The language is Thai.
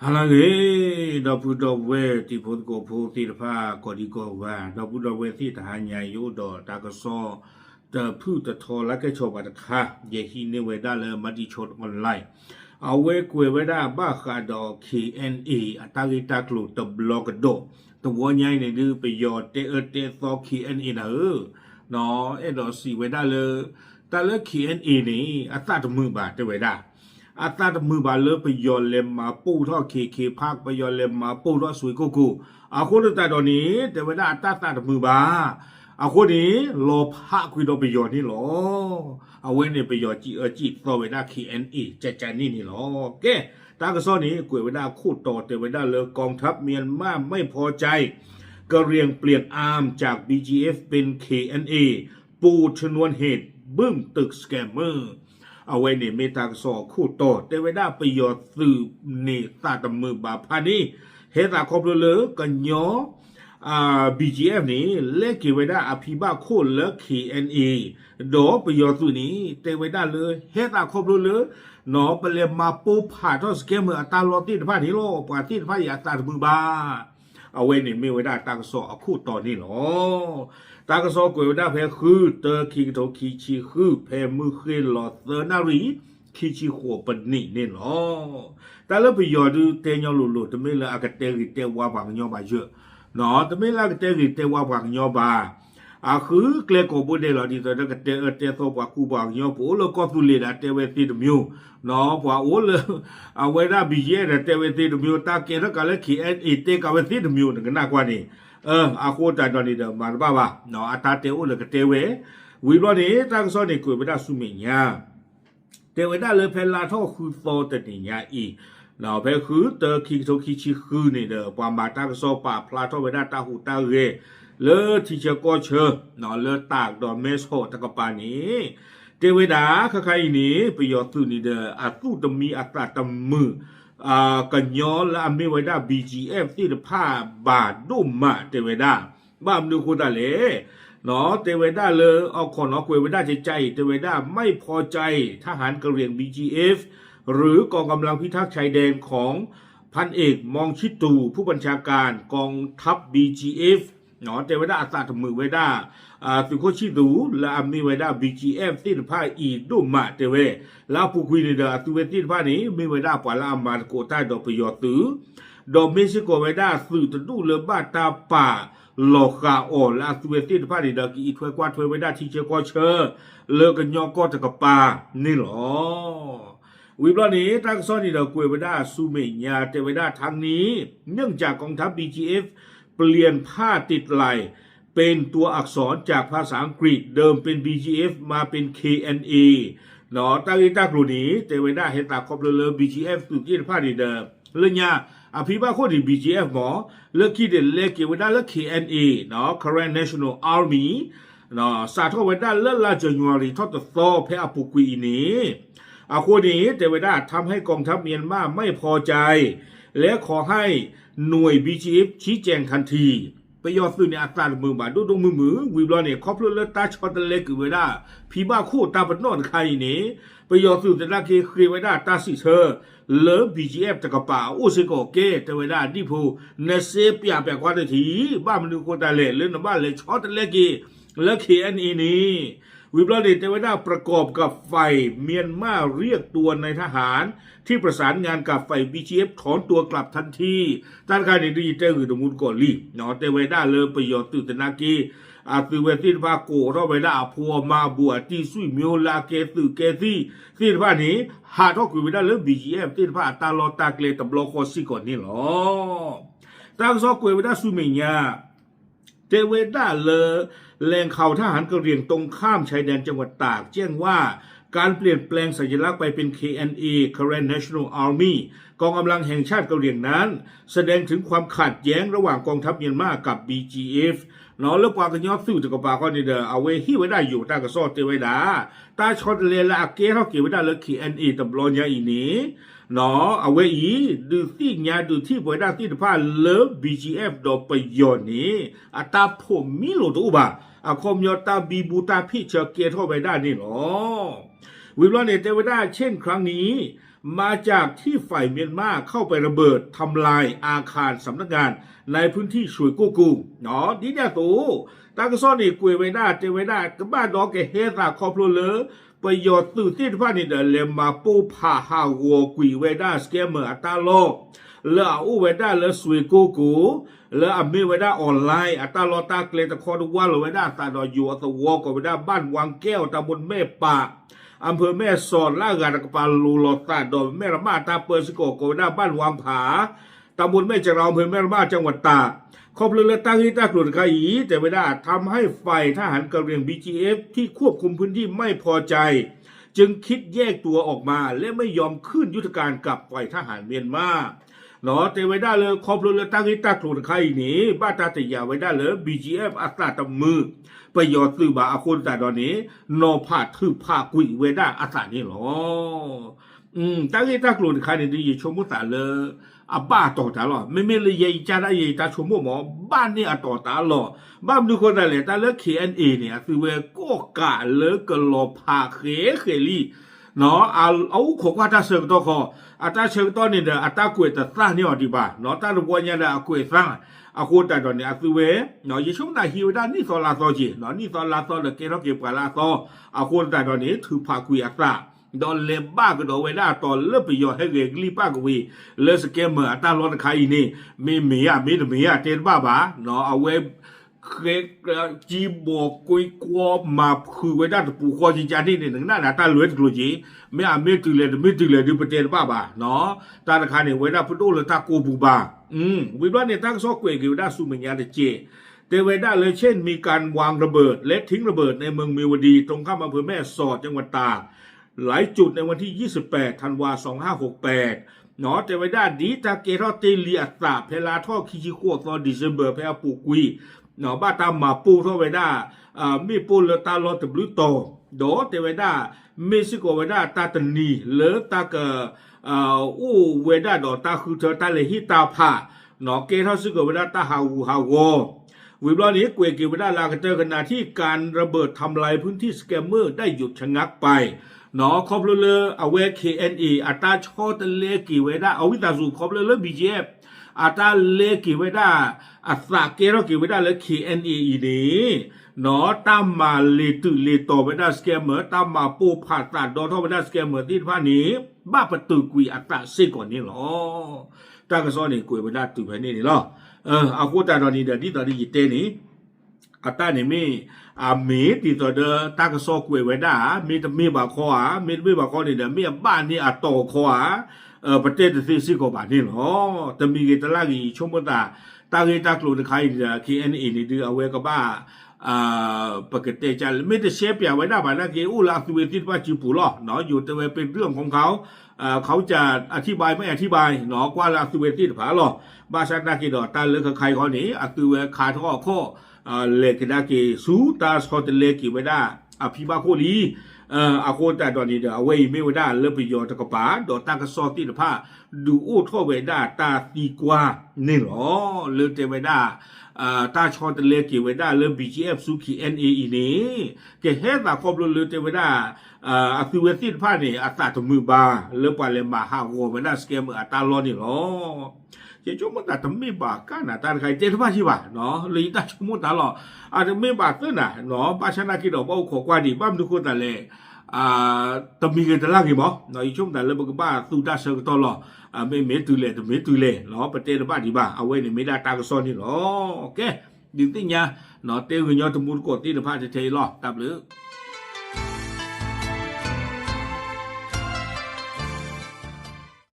ฮาลาเกดอพุดอเวติพุทโกโพติรภากอดิโกวาดอพุดอเวที่ทหารใหญ่ยูดอตากซอเตพูตทอละแกชอบัตคาเยฮิเนเวดาเลมัดิชดออนไลน์เอาเวกเวดาบ้าคาดอ KNA อัตาลิตากลุตบล็อกโดตัวใหญ่ในดื้อไปยอดเตซอ KNA นะเนาะดอสีเวดาเลตาเล KNA นี่อัตตาตมือบาทเวดาอาตาตมือบาเลไปยอนเลมมาปูท่อเคภาคไปยอนเลมมาปูท่อสวยกูอาคนตาตอนนี้แต่เวลาอาตาตมือบาอาคนนี้รอพระคุยดอไปยอนนี่หรอเอาเว้นเนี่ยไปยอนจีต่อเวลา KNA แจนี่หรอแกตากระซ้อนี้กวยเวลาคู่ต่อแต่เวลาเลกองทัพเมียนมาไม่พอใจก็เรียงเปลี่ยนอาร์มจาก BGF เป็น KNA ปูชนวนเหตุบึ้มตึกสแกมเมอร์เอาไว้เนี่ยเมตากสอคู่ต่อแต่เวลาประโยชน์สืบเนี่ยตาตมือบาพานี้เฮตาครบเลยกันย้อBGF นี่เล็กกี่เวลาอภิบาโคเลิก KNA ดอประโยชน์สุนี้แต่เวลาเลยเฮตาครบเลยหนอไปเลยมาปูผ่าทอสเกมเมอร์อัตราลอติดผ้าที่โลปาติดผ้าอย่าตามือบาเอาไว้เนี่ยไม่เวลาตากสอคู่ต่อนี่หรอตากสอกวยดาเพคือเตอคิโตคิชิคือเพมือคือหลอดเตอนารีคิชิขัวปนี่นี่หรอแต่แล้วไปยอดูเตยอลุแต่ไม่ละอากาเตริเตวาบังยอบาเยอะเนาะแต่ไม่ละอากาเตริเตวาบังยอบาคือเกลโกบุเดลอดีตอนก็เตโซปาคูบังยอโปโลก็ตุเลดาเตเวติดมิวเนาะปะโอเลเอาไว้ได้บิเยเตเวติดมิวตาเกระกะเลขีเอเตกะเวติดมิวนึงน่ากว่านี่อาโคตาตอนนี้เดมาบ้าเนาะอาตาเตโอเลกเตเววิบลอนี่ตั้งซอนี่กุยไปได้สุเมียเตเวได้เลยเพลาท่อคือโซตติญาอีเนาะเพคือเตอคิโตคิชิคือนี่เดปามาตั้งซอปาพลาท่อเวได้ตาหูตาเรเลอที่เชก็เชเนาะเลอตากดอเมโซตะกปานี้เตเวดาใครนี้ประโยชน์ตุนี่เดอาตุตมีอัตราตมือกันย้อนและอเมริกา BGF ที่ผ้าบาทดุมมาเตเวดาบ้ามดูคุณตาเลเนาะเตเวดาเลยเอาคนเอาเกวเวดาใจเตเวดาไม่พอใจทหารกะเหรี่ยง BGF หรือกองกำลังพิทักษ์ชายแดนของพันเอกมองชิตูผู้บัญชาการกองทัพ BGF เนาะเตเวดาอาตาทมือเวดาสุโคชิดูและอเมริกา BGF ที่ผ้าอีดุมมาเตเวลาผู้คุยในเดอตุเวที่ผ้านี้มีเวดาปาลามาโกใต้ดอกประโยชน์ตื้อดอกเมซิโกเวดาสื่อตดูเลบ้าตาป่าหลอกกาโอลาตุเวที่ผ้านี้ดอกอีถวยกว่าถวยเวดาที่เชก็เชอเลิกกันยอก็ตะกปานี่หรอวิบลานี้ตั้งซ่อนนี่ดอกกุยเวดาซูเมียเตเวดาทางนี้เนื่องจากกองทัพ BGF เปลี่ยนผ้าติดไหลเป็นตัวอักษรจากภาษาอังกฤษเดิมเป็น BGF มาเป็น KNA เนาะตั้งตากลุ่นี้เตเวดาเฮตาครบเลย BGF สุดที่ผ้าดีเดิมเรื่องยาอภิบาลคนที่ BGF หมอเลือกคิดเด่นเลือกเกวดาเลือก KNA เนาะ Korean National Army เนาะสาธารณเวดาเลือกลาจันวารีทอดต่อเพอปุกุยนี้คนนี้เตเวดาทำให้กองทัพเมียนมาไม่พอใจและขอให้หน่วย BGF ชี้แจงทันทีไปยอดซื้อในอัตรามือบาทดูมือวิบลอเนี่ยครอบเลือดตาช็อตเล็กเวดาพีบ้าคู่ตาปนนใครนี่ไปยอดซื้อแต่ละเครีเวดาตาสิเธอเลิฟ BGF ตะกะป่าโอซิโกเกเตเวดาดิพูเนเซปยาแปกว่าทีบ้ามันดูคนตาเล่เล่นบ้านเลยช็อตเล็กและเคอันนี้วิบลอเดเตเวดาประกอบกับไฟเมียนมาเรียกตัวในทหารที่ประสานงานกับไฟ BGF ถอนตัวกลับทันทีต้านการดีเจอร์ดมุนกอลีเนาะเตเวดาเลยประโยชน์ตื่นนากีตือเวตินพาโกเราเวลาพัวมาบัวที่สุยมิโอลาเกตือเกซี่ที่พานี้หาทอกวิดาเลย BGF ที่พาตาลอตาเกลตบล็อกคอสิก่อนนี่หรอตั้งซอกวิดาสุเมียเตเวดาเลยแหล่งข่าวทหารกะเหรี่ยงตรงข้ามชายแดนจังหวัดตากแจ้งว่าการเปลี่ยนแปลงสัญลักษณ์ไปเป็น KNA Korean National Army กองกำลังแห่งชาติกะเหรี่ยงนั้นแสดงถึงความขัดแย้งระหว่างกองทัพเมียนมากับ BGF เนาะแล้วกว่ากันยอดสู้ตะกปาก็นี่เด้อเอาไว้ที่ไว้ได้อยู่ตากระซอเตไว้ดาตาช็อตเลละเกเฮาเกไว้ได้เลย KNA ตบลอนยาอีนี้เนาะเอาไว้อีดูที่ญาดูที่ไว้ได้ที่ผ้าเลิฟ BGF ดอกประโยชน์นี้อัตราผมมีโลตุบะคอมยอตาบีบูตาพี่เชเกียร์เข้าไปได้นี่หรอวิบลอนเนเตเวด้าเช่นครั้งนี้ มาจากที่ฝ่ายเมียนมาเข้าไประเบิดทำลายอาคารสำนักงานในพื้นที่ช่วยกู้กูเนาะดีเนี่ยตูตากซ้อนนี่กุยไว้ได้เจไว้ได้ก็บ้านดอกแกเฮตาครอบครัวเลยประโยชน์ตื่นที่ผ่านนี่เดินเลมาปูผ่าหาวัวกุยไว้ได้สแกมเมอร์อัตาโลเลออู้ไว้ได้เลสวยกู้กูเลอมีไว้ได้ออนไลน์อัตาโลตาเกลตะคอดูว่าเลยไว้ได้ตาดออยู่อัตวอก็ไว้ได้บ้านวังแก้วตำบลแม่ป่าอำเภอแม่สอดล่างานกปาลูลอตาดอนแม่ระมาตาเปิดสโกก็ไว้ได้บ้านวังผาตำบลแม่จราวอำเภอแม่ระมาจังหวัดตากครอบเรือตั้งที่ตากลุ่นขยี้แต่ไม่ได้ทำให้ฝ่ายทหารกะเหรี่ยง BGF ที่ควบคุมพื้นที่ไม่พอใจจึงคิดแยกตัวออกมาและไม่ยอมขึ้นยุทธการกับฝ่ายทหารเมียนมาเนาะแต่ไว้ได้เลยครอบเรือตั้งที่ตากลุ่นขยี้นี้บ้านตาติยาไว้ได้เลย BGF อัตราตมือประโยชน์สื่อบาอาคนแต่ตอนนี้นอผาถือผากุยไว้ได้อัตรานี่หรอตั้งที่ตากลุ่นขยี้ดีชมมุตาเลยอาบ้าต่อตาหรอไม่เลยยัยจาระยัยตาชมหมอบ้านนี่อ่ะต่อตาหรอบ้านดูคนได้เลยตาเลิก KNA เนี่ยคือเวก็กะเลิกกะลอพาเคลี่เนาะเอาของว่าตาเชิงตัวคออาตาเชิงตัวนี่เด้ออาตากวยตาซ่าเนี่ยดีบ่าเนาะตาลูกวันเนี่ยกวยซ่าอาคนแต่ตอนนี้คือเวเนาะยิ่งช่วงไหนฮิวด้านนี่ซอลาซอจีเนาะนี่ซอลาซอเด็กเกล้าเก็บกะลาซออาคนแต่ตอนนี้ถือพากุยอัตราดอนเลบ้าก็ดอเวลาตอนเลิกไปยอให้เรียกลีป้ากวีเลิกสเกมเมอร์ตาลอนใครนี่มีเมียเจนบ้าบ่าเนาะเอาไว้เคจีบอกกุยกวมาคือไว้ด้านปูคอจิจานี่หนึ่งหน้าตาเหลือตัวจีไม่ตื่นเลยดูประเทศบ้าบ่าเนาะตาราคาเนี่ยไว้ด้านพุทโธเลยตาโกบูบาวิบัติเนี่ยตั้งซอกเกยกิวด้านสุมัญญาเดเจเตเวด้าเลยเช่นมีการวางระเบิดและทิ้งระเบิดในเมืองมิวดีตรงข้ามอำเภอแม่สอดจังหวัดตากหลายจุดในวันที่ 28 ธันวาคม 2568เนาะแต่ไว้ด้านดีตาเกทอเตเลียตาเพลาท่อคิชิโคตอนดิเซมเบอร์เพลปูกุยเนาะบ้าตามมาปูท่อไว้ด้ามีปูเลตาลอตบลุโตโดแต่ไว้ด้าเมซิโกไว้ด้าตาตนีเลตากอู้เวด้าดอตาคือเธอตาเลฮิตาพาเนาะเกทอซิโกไว้ด้าตาฮาววิบลอนี้เกวกิวด้าลากระเจอขณะที่การระเบิดทำลายพื้นที่สแกมเมอร์ได้หยุดชะงักไปเนาะครอบเรือเอาไว้ KNA อัตราชอตเลกิไว้ได้เอาวิตาสูครอบเรือ BGF อัตราเลกิไว้ได้อัตราเกโรกิไว้ได้เลย KNA อีนี้เนาะตามมาเลโตไว้ได้สแกมเมอร์ตามมาปูผ่าตัดดอทไว้ได้สแกมเมอร์ที่ผ่านนี้บ้าประตูกุยอัตราซิก่อนนี่หรอตากระซ้อนนี่กุยไว้ได้ตุ่มนี่หรอเอาโคตรตอนนี้เดี๋ยวที่ตอนนี้ยิเตนี่อัตราเนี่ยมีมีติดต่อเดอตากระซอกเวไว้ได้มีบาคอมีบาคอนี่เดี๋ยวมีบ้านนี่ต่อคอประเทศที่สิกว่าบาทนี่หรอแต่มีเกตลากีชมตาตาเกตากลุ่นใครเนี่ย KNA นี่ดูเอาไว้ก็บ้าปกติจะไม่ได้เชฟอย่างไว้ได้บ้านนะคืออุลาคือเวทีว่าจีปูล้อเนาะอยู่แต่ว่าเป็นเรื่องของเขาเขาจะอธิบายไม่อธิบายเนาะกว่าลาคือเวทีผาล้อบาชานากีดอตาเลือกใครเขาหนีคือเวคาท่อข้อเลกดากีสูตาสคอตเลกิไว้ได้พิบาโคลีอาโคตาตอนนี้เดี๋ยวเอาไว้ไม่ไว้ได้เลิกไปยอตะกปาดอตากระซอตีนผ้าดูอู้ท่อไว้ได้ตาตีกว่านี่หรอเลิกเตไว้ได้ตาชอตเลกิไว้ได้เริ่ม BGF ซูคี NA อีนี้แกเฮ็ดมาครบเลิกเตไว้ได้คือเวทีผ้านี่อัตราตมือบาเลิกไปเลยมาหาวัวไว้ได้สเกมอัตราล้อนี่หรอเจ้ามันแต่ทำไม่บากันนะตาใครเจ้าบ้าชิบะเนาะเลยตาชมุตาหรออาจจะไม่บาตัวน่ะเนาะภาชนะกินดอกบ้าขอกว่าดีบ้ามทุกคนแต่เลยตมีกันแต่ละกี่บ่เนาะอีช่วงแต่เลยบอกว่าสุดาเชิงตลอดไม่ตุเลยเนาะประเทศบ้านดีบ้าเอาไว้ในไม่ได้ตากระซ้อนนี่หรอโอเคดึงติ้งยาเนาะเตี้ยเงินยอดสมุนกดที่เดือดผ้าจะเทหรอตับหรือ